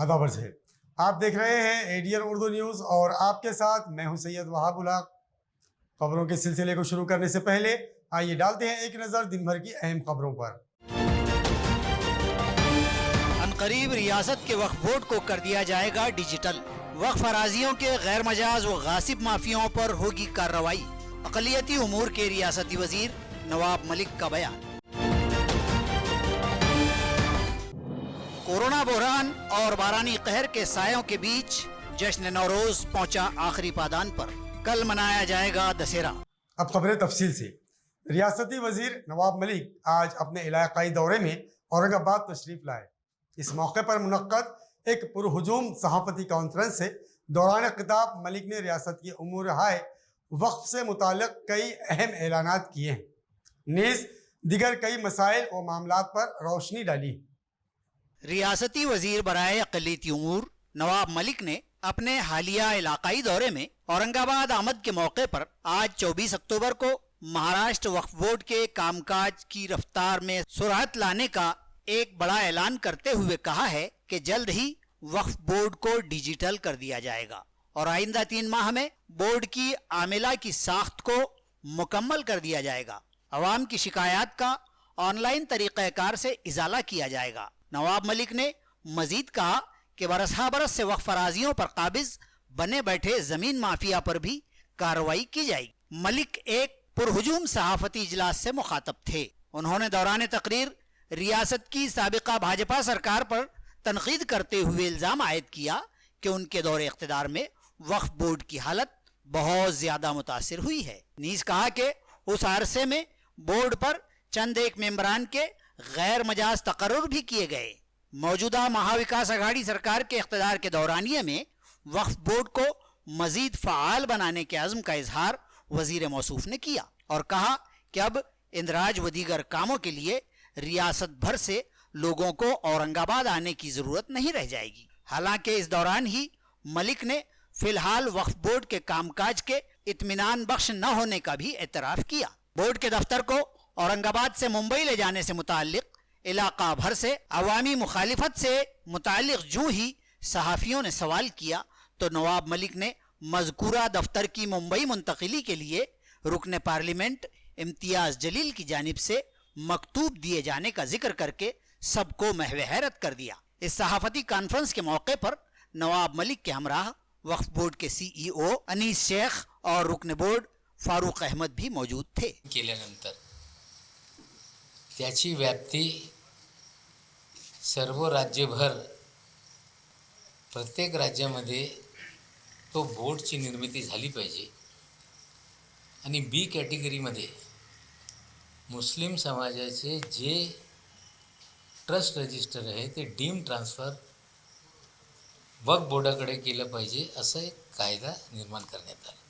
आदाब अर्ज़ है। आप देख रहे हैं एडीएन उर्दू न्यूज़ और आपके साथ मैं हूं सैयद वहाब उलाग। खबरों के सिलसिले को शुरू करने से पहले आइए डालते हैं एक नज़र दिन भर की अहम खबरों पर। अनकरीब रियासत के वक्फ बोर्ड को कर दिया जाएगा डिजिटल। वक्फ अराजियों के गैर मजाज व गासिब माफियाओं पर होगी कार्रवाई। अक़लियती उमूर के रियासती वजीर नवाब मलिक का बयान। कोरोना बहरान और बारानी कहर के सायों के बीच जश्न नौरोज पहुंचा आखिरी पादान पर। कल मनाया जाएगा दशहरा। अब खबरें तफसील से। रियासती वजीर नवाब मलिक आज अपने इलाकाई दौरे में औरंगाबाद तशरीफ लाए। इस मौके पर मुनक्कद एक पुरहुजूम सहाफती कॉन्फ्रेंस से दौरान खिताब मलिक ने रियासत की उमूर हाय वक्फ से मुताल्लिक़ कई अहम ऐलानात किए हैं, नीज़ दिगर कई मसाइल व मामलात पर रोशनी डाली। रियासती वजीर बराए अक़लियती उमूर नवाब मलिक ने अपने हालिया इलाकाई दौरे में औरंगाबाद आमद के मौके पर आज 24 अक्टूबर को महाराष्ट्र वक्फ बोर्ड के कामकाज की रफ्तार में सुराहत लाने का एक बड़ा ऐलान करते हुए कहा है कि जल्द ही वक्फ बोर्ड को डिजिटल कर दिया जाएगा और आइंदा 3 माह में बोर्ड की आमिला की साख्त को मुकम्मल कर दिया जाएगा। अवाम की शिकायत का ऑनलाइन तरीक़ाकार से इजाला किया जाएगा। नवाब मलिक ने मजीद कहा कि बरसा बरस से वक्फ अराजियों पर काबिज बने बैठे जमीन माफिया पर भी कार्रवाई की जाएगी। मलिक एक पुरहुजूम सहाफती इजलास से मुखातब थे। उन्होंने दौरान तकरीर रियासत की साबिका भाजपा सरकार पर तनकीद करते हुए इल्ज़ाम आयद किया कि उनके दौरे इख्तिदार में वक्फ बोर्ड की हालत बहुत ज़्यादा मुतासिर हुई है। नीज़ कहा कि उस अरसे में बोर्ड पर चंद एक मेंबरान के गैर मजाज तकर्रुर भी किए गए। मौजूदा महाविकास अघाड़ी सरकार के इख्तिदार के दौरानिये में वक्फ बोर्ड को मजीद फ़आल बनाने के अज़्म का इजहार वजीर मौसूफ ने किया और कहा कि अब इंदराज व दीगर कामों के लिए रियासत भर से लोगों को औरंगाबाद आने की ज़रूरत नहीं रह जाएगी। हालांकि इस दौरान ही मलिक ने फिलहाल वक्फ बोर्ड के कामकाज के इत्मीनान बख्श न होने का भी एतराफ़ किया। बोर्ड के दफ्तर को औरंगाबाद से मुंबई ले जाने से मुताल्लिक इलाका भर से अवामी मुखालिफत से मुताल्लिक जूं ही सहाफ़ियों ने सवाल किया तो नवाब मलिक ने मज़कूरा दफ्तर की मुंबई मुंतकिली के लिए रुकन पार्लियामेंट इम्तियाज़ जलील की जानिब से मकतूब दिए जाने का जिक्र करके सबको महवे हैरत कर दिया। इस सहाफती कॉन्फ्रेंस के मौके पर नवाब मलिक के हमराह वक्फ बोर्ड के CEO अनीस शेख और रुकन बोर्ड फारूक अहमद भी मौजूद थे। केल्यानंतर त्याची व्याप्ती सर्व राज्यभर प्रत्येक राज्यामध्ये तो बोर्डची निर्मिती झाली पाहिजे आणि B कॅटेगरीमध्ये मुस्लिम समाजाचे जे ट्रस्ट रजिस्टर आहे ते डीम ट्रान्सफर वक्फ बोर्डाकडे केलं पाहिजे असं एक कायदा निर्माण करण्यात आला।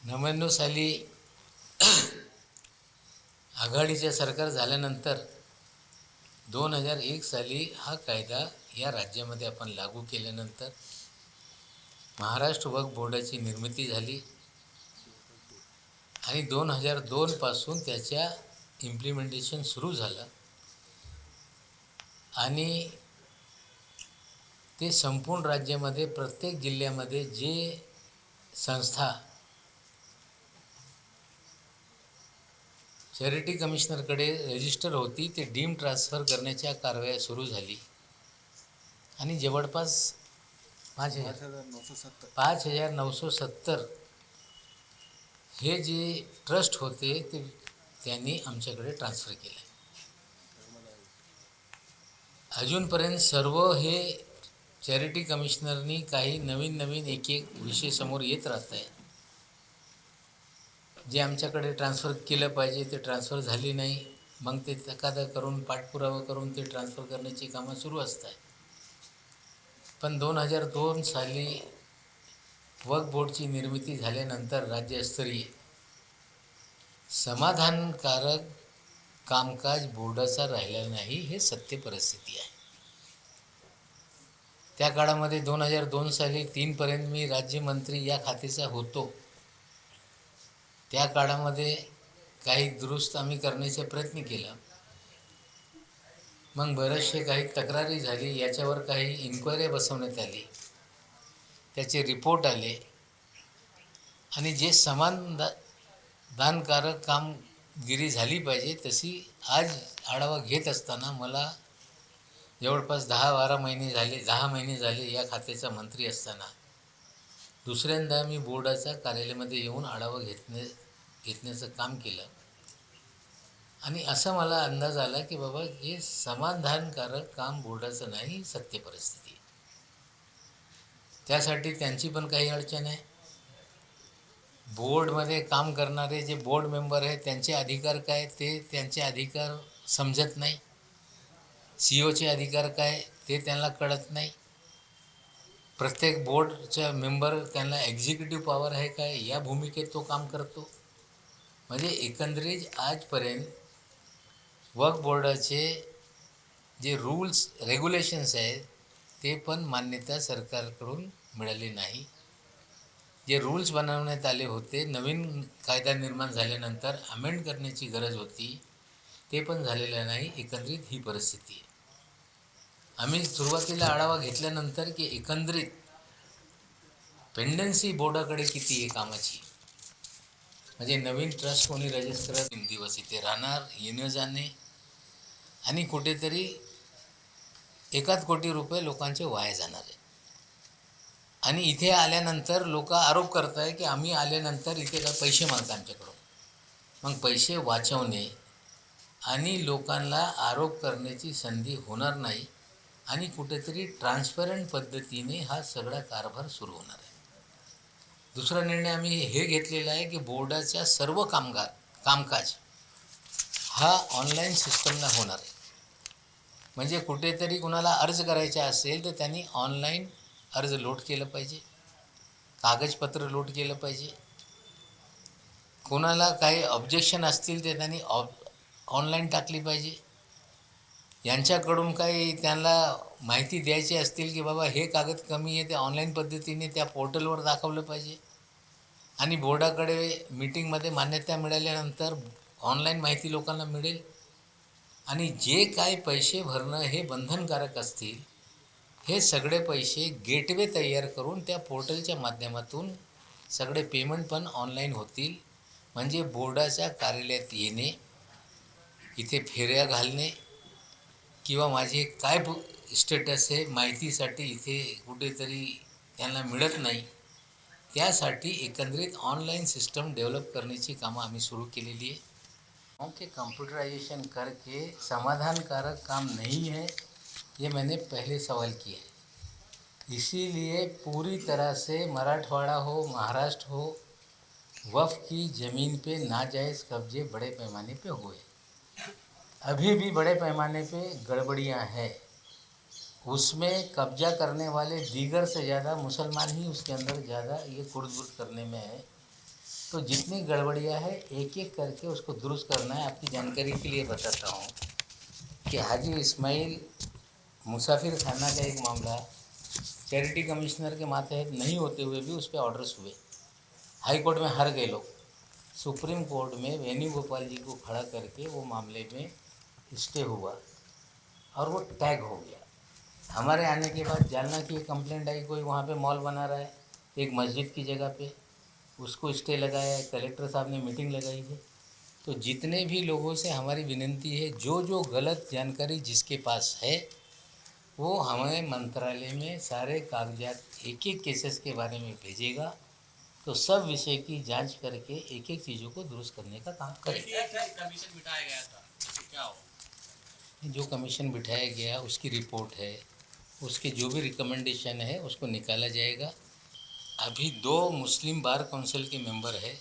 99 साली आघाडीचे सरकार झाल्यानंतर 2001 साली हा कायदा या राज्यामध्ये आपण लागू केल्यानंतर महाराष्ट्र वक्फ बोर्डाची निर्मिती झाली आणि 2002 पासून त्याच्या इम्प्लिमेंटेशन सुरू झालं आणि ते संपूर्ण राज्यामध्ये प्रत्येक जिल्ह्यामध्ये जे संस्था चॅरिटी कमिशनरकडे रजिस्टर होती ते डीम ट्रान्सफर करण्याच्या कारवाया सुरू झाली आणि जवळपास 5970 हे जे ट्रस्ट होते ते त्यांनी आमच्याकडे ट्रान्सफर केले। अजूनपर्यंत सर्व हे चॅरिटी कमिशनरनी काही नवीन एक विषय समोर येत राहत आहे। जे आमच्याकडे ट्रान्सफर केलं पाहिजे ते ट्रान्सफर झाली नाही, मग ते तकादा करून पाठपुरावा करून ते ट्रान्सफर करण्याची कामं सुरू असतात। पण 2002 साली वक्फ बोर्डची निर्मिती झाल्यानंतर राज्यस्तरीय समाधानकारक कामकाज बोर्डाचा राहिला नाही, हे सत्य परिस्थिती आहे। त्या काळामध्ये 2002 साली 3 पर्यंत मी राज्यमंत्री या खात्याचा होतो। त्या काळामध्ये काही दुरुस्त आम्ही करण्याचा प्रयत्न केला। मग बरेचसे काही तक्रारी झाली, याच्यावर काही इन्क्वायरी बसवण्यात आली, त्याचे रिपोर्ट आले आणि जे समाधानकारक कामगिरी झाली पाहिजे तशी आज आढावा घेत असताना मला जवळपास 10 महिने झाले या खात्याचा मंत्री असताना दुसऱ्यांदा मी बोर्डाच्या कार्यालयामध्ये येऊन आढावा घेण्याचं काम केलं आणि असं मला अंदाज आला की बाबा हे समाधानकारक काम बोर्डाचं नाही, सत्य परिस्थिती. त्यासाठी त्यांची पण काही अडचण आहे. बोर्डमध्ये काम करणारे जे बोर्ड मेंबर आहेत त्यांचे अधिकार काय ते त्यांचे अधिकार समजत नाही. CEOचे अधिकार काय ते त्यांना कळत नाही. प्रत्येक बोर्डचा मेंबर त्यांना एक्झिक्युटिव्ह पॉवर आहे काय या भूमिकेत तो काम करतो. म्हणजे एकंदरीत आजपर्यंत वक्फ बोर्डाचे जे रूल्स रेग्युलेशन्स आहेत ते पण मान्यता सरकारकडून मिळाली नाही. जे रूल्स बनवण्यात आले होते, नवीन कायदा निर्माण झाल्यानंतर अमेंड करण्याची गरज होती, ते पण झालेलं नाही. एकंदरीत ही परिस्थिती आहे. आम्ही सुरुवातीला आढावा घेतल्यानंतर की एकंदरीत पेंडन्सी बोर्डाकडे किती आहे कामाची, म्हणजे नवीन ट्रस्ट कोणी रजिस्टर 3 दिवस इथे राहणार, येणं जाणे आणि कुठेतरी 1 कोटी रुपये लोकांचे वाया जाणार आहे. आणि इथे आल्यानंतर लोक आरोप करत आहे की आम्ही आल्यानंतर इथे काय पैसे मागतात आमच्याकडून. मग पैसे वाचवणे आणि लोकांना आरोप करण्याची संधी होणार नाही आणि कुठेतरी ट्रान्सपरंट पद्धतीने हा सगळा कारभार सुरू होणार आहे. दुसरा निर्णय आम्ही हे घेतलेला आहे की बोर्डाच्या सर्व कामकाज हा ऑनलाईन सिस्टमला होणार आहे. म्हणजे कुठेतरी कुणाला अर्ज करायचा असेल तर त्यांनी ऑनलाईन अर्ज लोड केलं पाहिजे, कागदपत्र लोड केलं पाहिजे. कोणाला काही ऑब्जेक्शन असतील ते त्यांनी ऑनलाईन टाकली पाहिजे. यांच्याकडून काही त्यांना माहिती द्यायची असतील की बाबा हे कागद कमी आहे ते ऑनलाईन पद्धतीने त्या पोर्टलवर दाखवलं पाहिजे. आणि बोर्डाकडे मीटिंगमध्ये मान्यता मिळाल्यानंतर ऑनलाईन माहिती लोकांना मिळेल. आणि जे काही पैसे भरणं हे बंधनकारक असतील हे सगळे पैसे गेटवे तयार करून त्या पोर्टलच्या माध्यमातून सगळे पेमेंट पण ऑनलाईन होतील. म्हणजे बोर्डाच्या कार्यालयात येणे, इथे फेऱ्या घालणे किंवा माझे काय स्टेटस आहे माहितीसाठी इथे कुठेतरी त्यांना मिळत नाही, त्यासाठी एकंदरीत ऑनलाइन सिस्टम डेवलप करण्याची कामं आम्ही सुरू केलेली है. क्योंकि कंप्यूटराइजेशन करके समाधानकारक काम नहीं है, ये मैंने पहले सवाल किया है. इसीलिए पूरी तरह से मराठवाड़ा हो, महाराष्ट्र हो, वक्फ की ज़मीन पे नाजायज़ कब्जे बड़े पैमाने पे हुए. अभी भी बड़े पैमाने पे गड़बड़ियाँ हैं. उसमें कब्जा करने वाले दीगर से ज़्यादा मुसलमान ही उसके अंदर ज़्यादा ये खुर्द-बुर्द करने में है. तो जितनी गड़बड़ियाँ है एक एक करके उसको दुरुस्त करना है. आपकी जानकारी के लिए बताता हूँ कि हाजी इस्माइल मुसाफिर खाना का एक मामला चैरिटी कमिश्नर के मातहत नहीं होते हुए भी उस पर ऑर्डर्स हुए. हाई कोर्ट में हार गए लोग. सुप्रीम कोर्ट में वेणुगोपाल जी को खड़ा करके वो मामले में स्टे हुआ और वो टैग हो गया. हमारे आने के बाद जालना की एक कंप्लेंट आई, कोई वहाँ पे मॉल बना रहा है एक मस्जिद की जगह पे, उसको स्टे लगाया है. कलेक्टर साहब ने मीटिंग लगाई है. तो जितने भी लोगों से हमारी विनती है, जो जो गलत जानकारी जिसके पास है वो हमें मंत्रालय में सारे कागजात एक एक केसेस के बारे में भेजेगा. तो सब विषय की जांच करके एक एक चीज़ों को दुरुस्त करने का काम करेगा. कमीशन बिठाया गया था, क्या हो? जो कमीशन बिठाया गया उसकी रिपोर्ट है, उसके जो भी रिकमेंडेशन है उसको निकाला जाएगा. अभी 2 मुस्लिम बार काउंसिल के मेंबर है.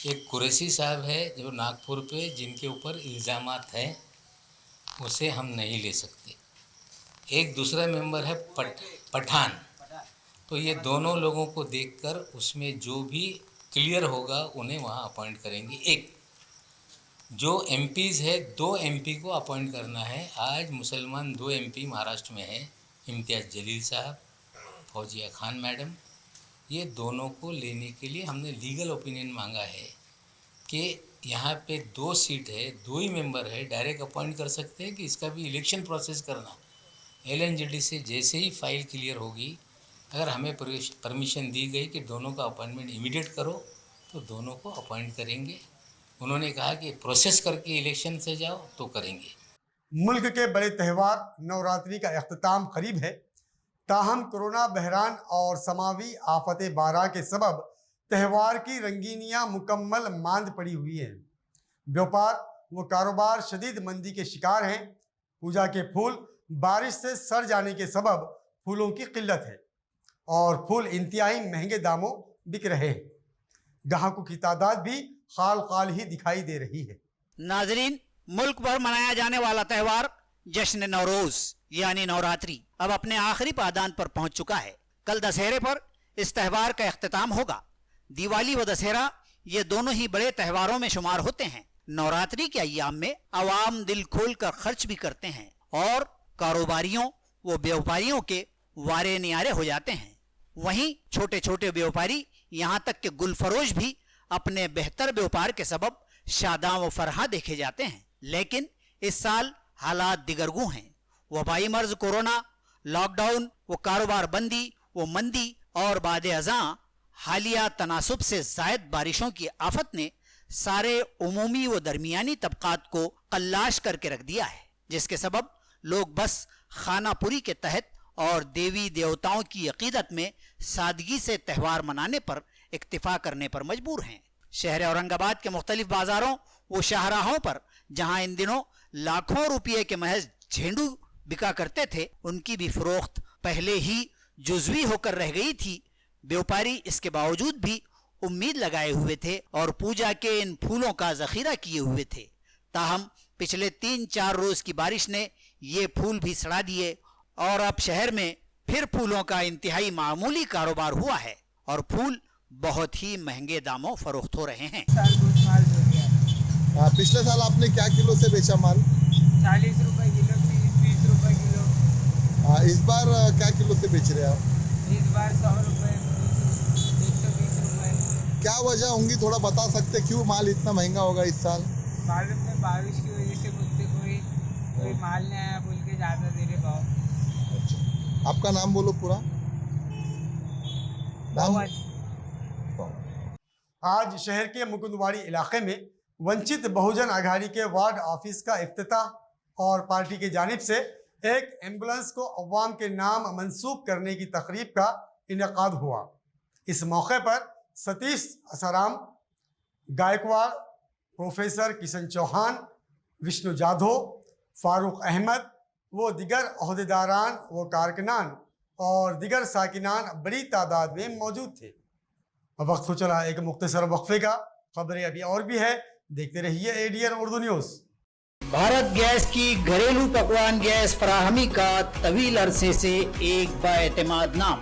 एक कुरैशी साहब है जो नागपुर पे जिनके ऊपर इल्ज़ामात हैं, उसे हम नहीं ले सकते. एक दूसरा मेंबर है पठान. तो ये दोनों लोगों को देखकर उसमें जो भी क्लियर होगा उन्हें वहाँ अपॉइंट करेंगे. एक जो MPs है 2 MP को अपॉइंट करना है. आज मुसलमान 2 MP महाराष्ट्र में हैं, इम्तियाज़ जलील साहब, फौजिया खान मैडम. ये दोनों को लेने के लिए हमने लीगल ओपिनियन मांगा है कि यहाँ पे 2 सीट है, 2 ही मेंबर है, डायरेक्ट अपॉइंट कर सकते हैं कि इसका भी इलेक्शन प्रोसेस करना। LNJD से जैसे ही फाइल क्लियर होगी, अगर हमें परमिशन दी गई कि दोनों का अपॉइंटमेंट इमीडिएट करो तो दोनों को अपॉइंट करेंगे। उन्होंने कहा कि प्रोसेस करके इलेक्शन से जाओ तो करेंगे। मुल्क के बड़े त्यौहार नवरात्रि का अख्ताम करीब है, ताहम कोरोना बहरान और समावी आफत बारा के सबब त्यौहार की रंगीनियां मुकम्मल मांद पड़ी हुई हैं। व्यापार व कारोबार शदीद मंदी के शिकार हैं। पूजा के फूल बारिश से सड़ जाने के सबब फूलों की किल्लत है और फूल इंतहाई महंगे दामों बिक रहे हैं। ग्राहकों की तादाद भी खाल खाल ही दिखाई दे रही है। नाजरीन, मुल्क भर मनाया जाने वाला त्यौहार जश्न नौरोज यानी नवरात्रि अब अपने आखिरी पायदान पर पहुंच चुका है। कल दशहरे पर इस त्यौहार का इख्तिताम होगा। दिवाली व दशहरा ये दोनों ही बड़े त्योहारों में शुमार होते हैं। नवरात्रि के अय्याम में आवाम दिल खोल कर खर्च भी करते हैं और कारोबारियों व व्यापारियों के वारे नियारे हो जाते हैं। वहीं छोटे छोटे व्यापारी यहाँ तक कि गुलफरोश भी अपने बेहतर व्यापार के सबब शादां व फरहा देखे जाते हैं। लेकिन इस साल हालात दिगरगू हैं। वबाई मर्ज कोरोना, लॉकडाउन व कारोबार बंदी व मंदी और बाद अज़ां हालिया तनासुब से जायद बारिशों की आफत ने सारे उमूमी व दरमियानी तबकात को कल्लाश करके रख दिया है, जिसके सबब लोग बस खानापुरी के तहत और देवी देवताओं की अकीदत में सादगी से त्यौहार मनाने पर इक्तिफा करने पर मजबूर हैं। शहर औरंगाबाद के मुख्तलिफ बाजारों व शाहराहों पर जहां इन दिनों लाखों रुपये के महज झेंडू बिका करते थे, उनकी भी फरोख्त पहले ही जुज़वी होकर रह गई थी। व्यापारी इसके बावजूद भी उम्मीद लगाए हुए थे और पूजा के इन फूलों का जखीरा किए हुए थे। ताहम पिछले 3-4 रोज की बारिश ने ये फूल भी सड़ा दिए और अब शहर में फिर फूलों का इंतहाई मामूली कारोबार हुआ है और फूल बहुत ही महंगे दामों फरोख्त हो रहे हैं। पिछले साल आपने क्या किलो से बेचा माल? 40 रुपए किलो, 30 रुपए किलो। इस बार क्या किलो से बेच रहे हैं आप? इस बार 100 रुपए, 120 रुपए। क्या वजह होंगी, थोड़ा बता सकते क्यों माल इतना महंगा होगा इस साल? भारत में बारिश की वजह से बोलते कोई माल नहीं आया बोल के ज़्यादा दे रहे भाव। अच्छा, आपका नाम बोलो पूरा नाम। आज शहर के मुकुंदवाड़ी इलाके में वंचित बहुजन आघाड़ी के वार्ड ऑफिस का इफ्तिताह और पार्टी की जानिब से एक एम्बुलेंस को अवाम के नाम मंसूब करने की तकरीब का इनेकाद हुआ। इस मौके पर सतीश असराम गायकवाड़, प्रोफेसर किशन चौहान, विष्णु जाधव, फारूक अहमद वो दिगर अहदेदारान व कारकुनान और दिगर साकिनान बड़ी तादाद में मौजूद थे। अब वक्त हो चला एक मुख्तसर वक्फे का। खबरें अभी और भी है, देखते रहिए ADN Urdu news. Bharat gas की घरेलू पकवान गैस फराहमी का तवील अरसे से एक बाएतमाद नाम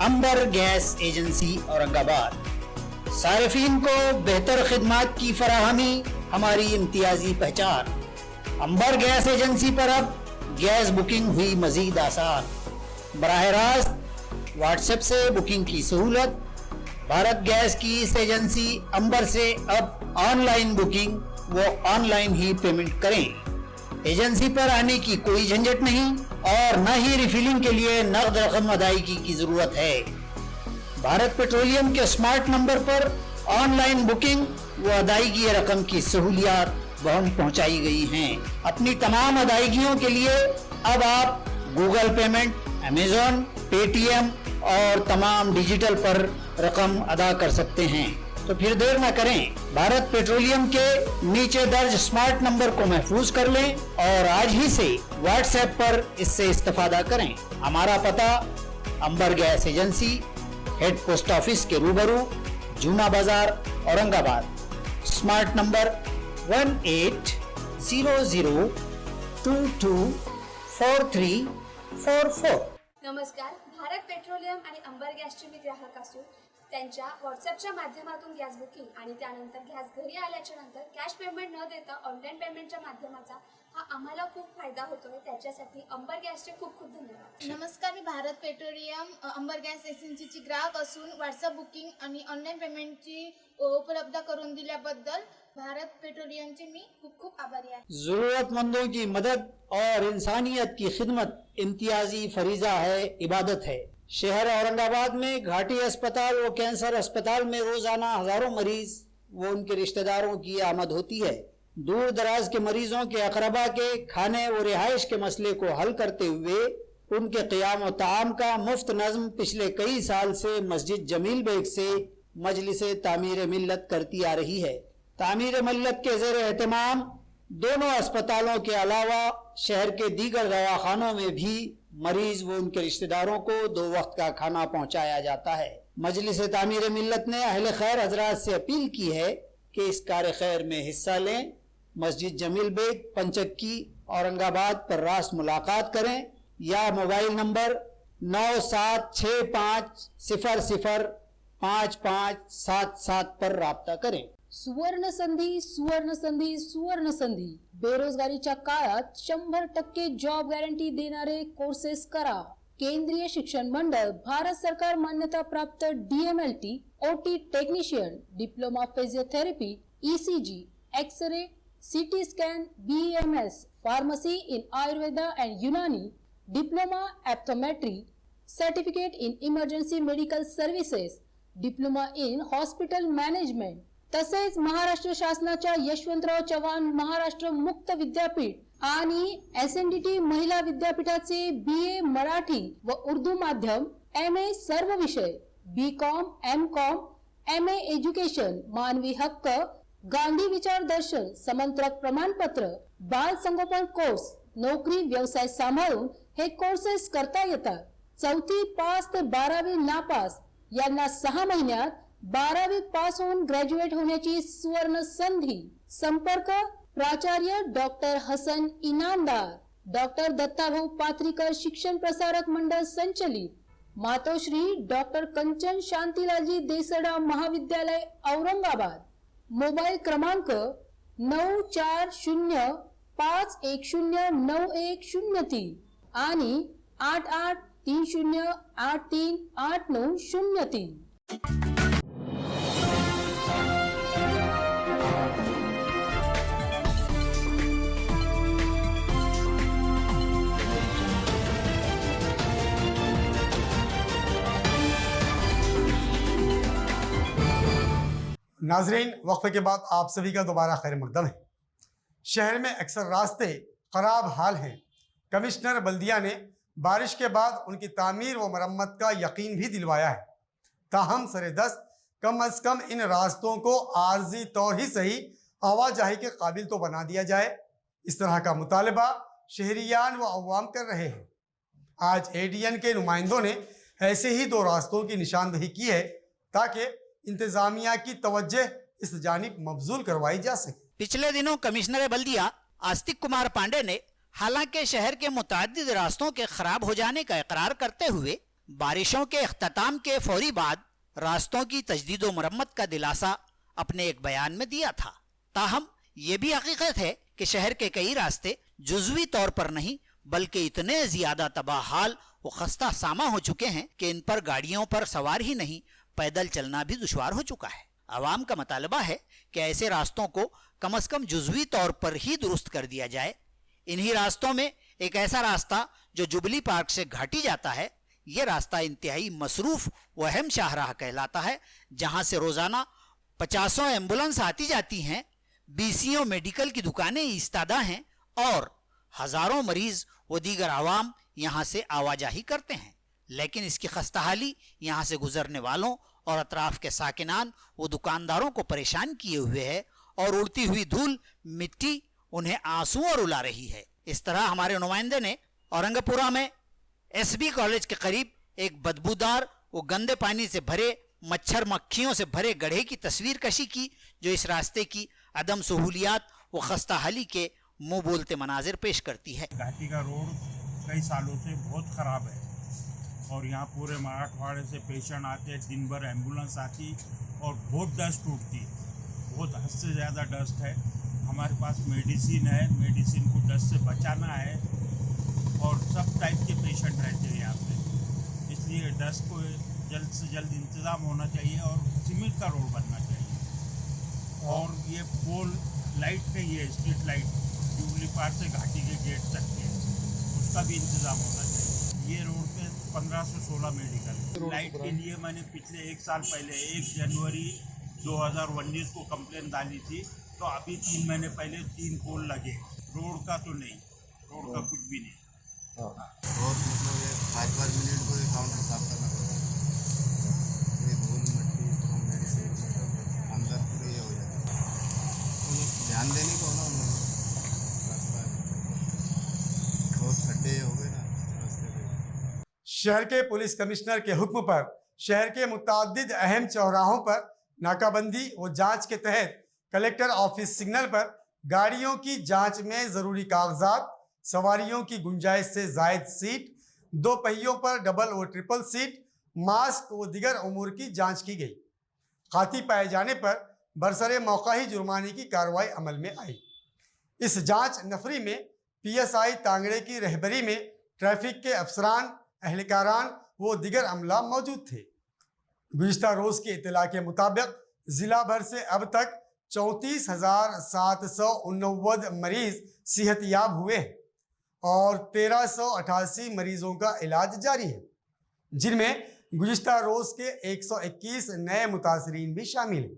अंबर गैस एजेंसी औरंगाबाद। सारिफीन को बेहतर खिदमात की फराहमी हमारी इम्तियाजी पहचान। अंबर गैस एजेंसी पर अब गैस बुकिंग हुई मजीद आसान। बराह रास्त व्हाट्सएप से बुकिंग की सहूलत। भारत गैस की इस एजेंसी अंबर से अब ऑनलाइन बुकिंग वो ऑनलाइन ही पेमेंट करें। एजेंसी पर आने की कोई झंझट नहीं और न ही रिफिलिंग के लिए नकद रकम अदायगी की जरूरत है। भारत पेट्रोलियम के स्मार्ट नंबर पर ऑनलाइन बुकिंग व अदायगी रकम की सहूलियात वहम पहुंचाई गई हैं। अपनी तमाम अदायगियों के लिए अब आप गूगल पेमेंट, अमेजॉन, पेटीएम और तमाम डिजिटल पर रकम अदा कर सकते हैं। तो फिर देर न करें, भारत पेट्रोलियम के नीचे दर्ज स्मार्ट नंबर को महफूज कर लें और आज ही से व्हाट्सएप पर इससे इस्तेफादा करें। हमारा पता Ambar gas agency, head post office के रूबरू, जूना बाजार, औरंगाबाद। Smart number 1800224344। नमस्कार, भारत पेट्रोलियम आणि अंबर गॅसचे मी ग्राहक असू त्यांच्या व्हॉट्सॲपच्या माध्यमातून गॅस बुकिंग आणि त्यानंतर गॅस घरी आल्याच्या नंतर कॅश पेमेंट न देता ऑनलाईन पेमेंटच्या माध्यमाचा हा आम्हाला खूप फायदा होतोय. त्याच्यासाठी अंबर गॅसचे खूप खूप धन्यवाद. नमस्कार, मी भारत पेट्रोलियम अंबर गॅस एजन्सीची ग्राहक असून व्हॉट्सअप बुकिंग आणि ऑनलाईन पेमेंटची उपलब्ध करून दिल्याबद्दल भारत पेट्रोलियमचे मी खूप खूप आभारी आहे. जरूरतमंदों की मदद और इंसानियत की खिदमत इम्तियाजी फरीजा है, इबादत है. शहर औरंगाबाद में घाटी अस्पताल व कैंसर अस्पताल में रोजाना हजारों मरीज व उनके रिश्तेदारों की आमद होती है. दूर दराज के मरीजों के अकरबा के खाने व रिहाइश के मसले को हल करते हुए उनके क़ियाम व ताम का मुफ्त नज़्म पिछले कई साल से मस्जिद जमील बेग से मजलिस तामीर मिल्लत करती आ रही है. तामीर मिल्लत के ज़ेर एहतमाम दोनों अस्पतालों के अलावा शहर के दीगर दवाखानों में भी मरीज व उनके रिश्तेदारों को 2 वक्त का खाना पहुंचाया जाता है. मजलिस तामीर मिल्लत ने अहले खैर हजरात से अपील की है कि इस कार्य खैर में हिस्सा लें. मस्जिद जमील बेग, पंचक्की, औरंगाबाद पर रास्त मुलाकात करें या मोबाइल नंबर 9765005577 पर राब्ता करें. सुवर्ण संधी, सुवर्ण संधी, सुवर्ण संधी. बेरोजगारीच्या काळात 100% जॉब गॅरंटी देणारे कोर्सेस करा. केंद्रीय शिक्षण मंडळ, भारत सरकार मान्यता प्राप्त DMLT, OT technician, diploma physiotherapy, ECG, x-ray, CT scan, BEMS, pharmacy in Ayurveda and Unani, diploma optometry, certificate in emergency medical services, diploma in hospital management. तसेच महाराष्ट्र शासनाच्या यशवंतराव चव्हाण महाराष्ट्र मुक्त विद्यापीठ आणि SNDT महिला विद्यापीठाचे BA मराठी व उर्दू माध्यम, MA सर्व विषय, BCom, MCom, MA एज्युकेशन, मानवी हक्क, गांधी विचार दर्शन, समंत्रक प्रमाणपत्र, बाल संगोपन कोर्स, नोकरी व्यवसाय सांभाळून हे कोर्सेस करता येतात. 4थी पास ते 12वी नापास यांना 6 महिन्यात 12वी पास होऊन ग्रॅज्युएट होण्याची सुवर्ण संधी. संपर्क प्राचार्य डॉक्टर हसन इनामदार, डॉक्टर दत्ताभाऊ पात्रीकर शिक्षण प्रसारक मंडळ संचलित, मातोश्री डॉक्टर कंचन शांतीलालजी देसडा महाविद्यालय औरंगाबाद. मोबाईल क्रमांक 9405109103 आणि 8830838903. नाजरीन, वक्फे के बाद आप सभी का दोबारा खैर मकदम है. शहर में अक्सर रास्ते खराब हाल हैं. कमिश्नर बल्दिया ने बारिश के बाद उनकी तामीर व मरम्मत का यकीन भी दिलवाया है. ताहम सरेदस्त कम अज़ कम इन रास्तों को आर्जी तौर ही सही आवाजाही के काबिल तो बना दिया जाए. इस तरह का मुतालबा शहरियान व अवाम कर रहे हैं. आज ADN के नुमाइंदों ने ऐसे ही 2 रास्तों की निशानदही की है ताकि इंतजामिया की तवज्जो इस जानिब मबजूल करवाई जा सके. पिछले दिनों कमिश्नर बल्दिया आस्तिक कुमार पांडे ने हालांकि शहर के मुताद्दिद रास्तों के खराब हो जाने का इकरार करते हुए बारिशों के इख्तिताम के फौरी बाद रास्तों की तजदीद व मरम्मत का दिलासा अपने एक बयान में दिया था. ताहम ये भी हकीकत है कि शहर के कई रास्ते जुज़वी तौर पर नहीं बल्कि इतने ज्यादा तबाहाल व खस्ता सामा हो चुके हैं कि इन पर गाड़ियों पर सवार ही नहीं पैदल चलना भी दुश्वार हो चुका है. आवाम का मुतालबा है कि ऐसे रास्तों को कम अज कम जुज़वी तौर पर ही दुरुस्त कर दिया जाए. इन्हीं रास्तों में एक ऐसा रास्ता जो जुबली पार्क से घाटी जाता है, ये रास्ता इंतहाई मसरूफ व अहम शाहराह कहलाता है, जहां से रोजाना 50 एम्बुलेंस आती जाती हैं, 20 मेडिकल की दुकानें इस्तादा हैं और हजारों मरीज व दीगर आवाम यहाँ से आवाजाही करते हैं. लेकिन इसकी खस्ताहाली यहाँ से गुजरने वालों और अतराफ के साकिनान व दुकानदारों को परेशान किए हुए है और उड़ती हुई धूल मिट्टी उन्हें आंसू और रुला रही है. इस तरह हमारे नुमाइंदे ने औरंगपुरा में SB कॉलेज के करीब एक बदबूदार व गंदे पानी से भरे मच्छर मक्खियों से भरे गड्ढे की तस्वीर कशी की, जो इस रास्ते की अदम सहूलियात व खस्ताहाली के मुंह बोलते मनाजिर पेश करती है. घाटी का रोड कई सालों से बहुत ख़राब है. और यहाँ पूरे मराठवाड़े से पेशेंट आते, दिन भर एम्बुलेंस आती और बहुत डस्ट उठती, बहुत हद से ज़्यादा डस्ट है। हमारे पास मेडिसिन है, मेडिसिन को डस्ट से बचाना है और सब टाइप के पेशेंट रहते हैं यहाँ पे, इसलिए डस्ट को जल्द से जल्द इंतज़ाम होना चाहिए और सीमेंट का रोड बनना चाहिए। और ये पोल लाइट नहीं है, स्ट्रीट लाइट जुबली पार से घाटी के गेट तक के, उसका भी इंतज़ाम होना चाहिए। ये रोड पे 15 से 16 मेडिकल लाइट के लिए मैंने पिछले 1 साल पहले 1 जनवरी 2019 को कंप्लेन डाली थी, तो अभी 3 महीने पहले 3 पोल लगे। रोड का तो नहीं, रोड का कुछ भी नहीं। और मतलब ये 5 मिनट को काउंटर साफ करना पड़ता है, ये धूल मिट्टी मेडिसिन अंदर पूरे ये हो जाता है। ध्यान देने को ना बहुत खड्डे हो गए ना रास्ते पे। शहर के पुलिस कमिश्नर के हुक्म पर शहर के मुतअद्दिद अहम चौराहों पर नाकाबंदी व जांच के तहत कलेक्टर ऑफिस सिग्नल पर गाड़ियों की जांच में जरूरी कागजात, सवारियों की गुंजाइश से जायद सीट, 2 पहियों पर डबल व ट्रिपल सीट, मास्क व दिगर उमूर की जांच की गई। खाती पाए जाने पर बरसरे मौका ही जुर्माने की कार्रवाई अमल में आई। इस जांच नफरी में PSI तांगड़े की रहबरी में ट्रैफिक के अफसरान, अहलकारान व दिगर अमला मौजूद थे। गुज़िश्ता रोज़ की इत्तला के मुताबिक ज़िला भर से अब तक 34,789 मरीज सेहतयाब हुए हैं और 1388 मरीजों का इलाज जारी है, जिनमें गुज़िश्ता रोज़ के 121 नए मुतासरीन भी शामिल हैं।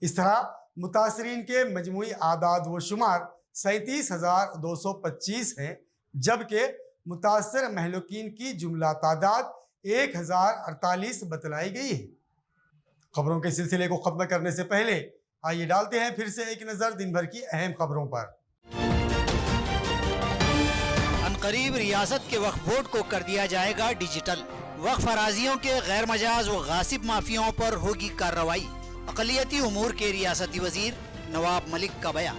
इस तरह मुतासरीन के मजमूई आदाद व शुमार 37,225 हैं, जबकि मुतासर महलूकीन की जुमला तादाद 1048 बतलाई गई है। खबरों के सिलसिले को खत्म करने से पहले आइए डालते हैं फिर से एक नज़र दिन भर की अहम खबरों पर। अनकरीब रियासत के वक्फ बोर्ड को कर दिया जाएगा डिजिटल। वक्फ अराजियों के गैर मजाज व गासिब माफियाओं पर होगी कार्रवाई। अक़लियती उमूर के रियासती वजीर नवाब मलिक का बयान।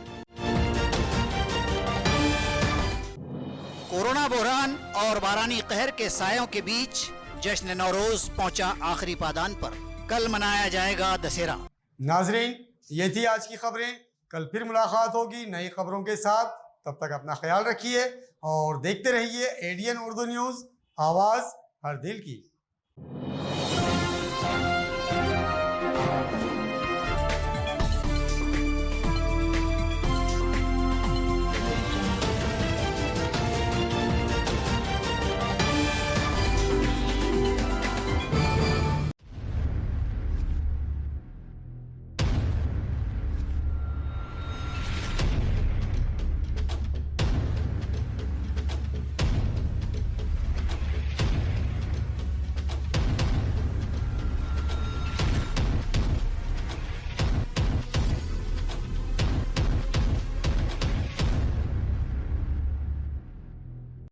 कोरोना बहरान और बारानी कहर के सायों के बीच जश्न नौरोज पहुंचा आखिरी पादान पर। कल मनाया जाएगा दशहरा। नाजरीन, ये थी आज की खबरें। कल फिर मुलाकात होगी नई खबरों के साथ। तब तक अपना ख्याल रखिए और देखते रहिए ADN उर्दू न्यूज़, आवाज़ हर दिल की।